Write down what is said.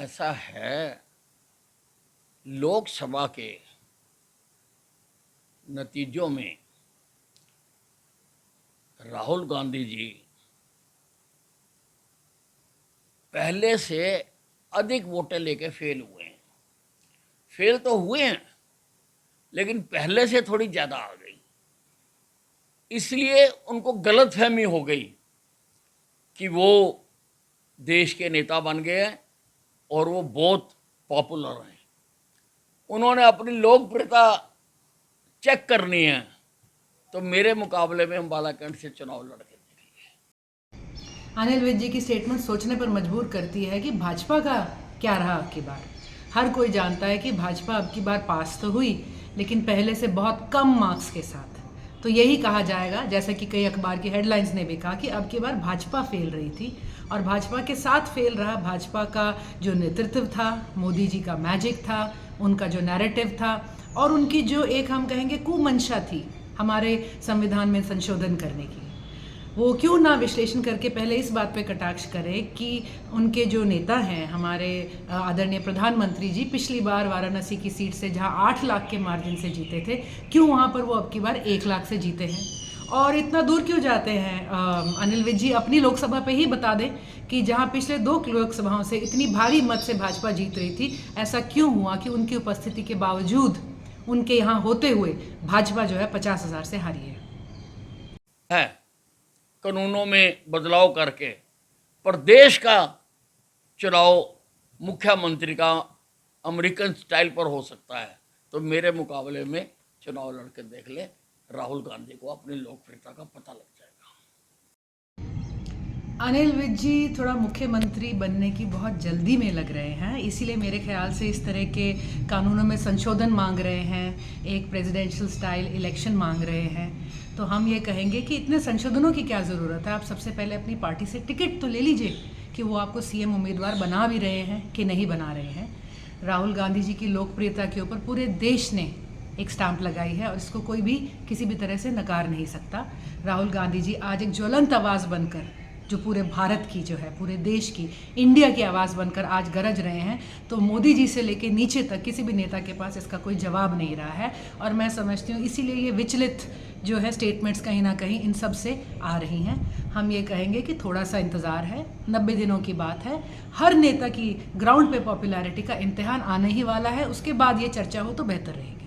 ऐसा है, लोकसभा के नतीजों में राहुल गांधी जी पहले से अधिक वोटें लेके फेल हुए हैं। फेल तो हुए हैं, लेकिन पहले से थोड़ी ज़्यादा आ गई। इसलिए उनको गलतफहमी हो गई कि वो देश के नेता बन गए हैं और वो बहुत पॉपुलर हैं। उन्होंने अपनी लोकप्रियता चेक करनी है, तो मेरे मुकाबले में हम बालाकंड से चुनाव लड़के देखेंगे। अनिल विज जी की स्टेटमेंट सोचने पर मजबूर करती है कि भाजपा का क्या रहा अब की बार। हर कोई जानता है कि भाजपा अब की बार पास तो हुई, लेकिन पहले से बहुत कम मार्क्स के साथ। तो यही कहा जाएगा, जैसे कि कई अखबार की हेडलाइंस ने भी कहा, कि अब की बार भाजपा फेल रही थी और भाजपा के साथ फेल रहा भाजपा का जो नेतृत्व था, मोदी जी का मैजिक था, उनका जो नैरेटिव था और उनकी जो एक हम कहेंगे कुमंशा थी हमारे संविधान में संशोधन करने की। वो क्यों ना विश्लेषण करके पहले इस बात पे कटाक्ष करें कि उनके जो नेता हैं, हमारे आदरणीय प्रधानमंत्री जी, पिछली बार वाराणसी की सीट से जहां 8 लाख के मार्जिन से जीते थे, क्यों वहां पर वो अब की बार 1 लाख से जीते हैं। और इतना दूर क्यों जाते हैं, अनिल विज जी अपनी लोकसभा पे ही बता दें कि जहां पिछले 2 लोकसभाओं से इतनी भारी मत से भाजपा जीत रही थी, ऐसा क्यों हुआ कि उनकी उपस्थिति के बावजूद, उनके यहाँ होते हुए, भाजपा जो है 50,000 से हारी है कानूनों में बदलाव करके प्रदेश का चुनाव मुख्यमंत्री का अमेरिकन स्टाइल पर हो सकता है। तो मेरे मुकाबले में चुनाव लड़के देख ले, राहुल गांधी को अपनी लोकप्रियता का पता लग जाएगा। अनिल विज जी थोड़ा मुख्यमंत्री बनने की बहुत जल्दी में लग रहे हैं, इसीलिए मेरे ख्याल से इस तरह के कानूनों में संशोधन मांग रहे हैं, एक प्रेसिडेंशियल स्टाइल इलेक्शन मांग रहे हैं। तो हम ये कहेंगे कि इतने संशोधनों की क्या ज़रूरत है। आप सबसे पहले अपनी पार्टी से टिकट तो ले लीजिए कि वो आपको सीएम उम्मीदवार बना भी रहे हैं कि नहीं बना रहे हैं। राहुल गांधी जी की लोकप्रियता के ऊपर पूरे देश ने एक स्टैंप लगाई है और इसको कोई भी किसी भी तरह से नकार नहीं सकता। राहुल गांधी जी आज एक ज्वलंत आवाज़ बनकर, जो पूरे भारत की, जो है पूरे देश की, इंडिया की आवाज़ बनकर आज गरज रहे हैं। तो मोदी जी से लेके नीचे तक किसी भी नेता के पास इसका कोई जवाब नहीं रहा है। और मैं समझती हूँ इसीलिए ये विचलित जो है स्टेटमेंट्स कहीं ना कहीं इन सब से आ रही हैं। हम ये कहेंगे कि थोड़ा सा इंतज़ार है, 90 दिनों की बात है। हर नेता की ग्राउंड पे पॉपुलैरिटी का इम्तिहान आने ही वाला है, उसके बाद ये चर्चा हो तो बेहतर रहेगी।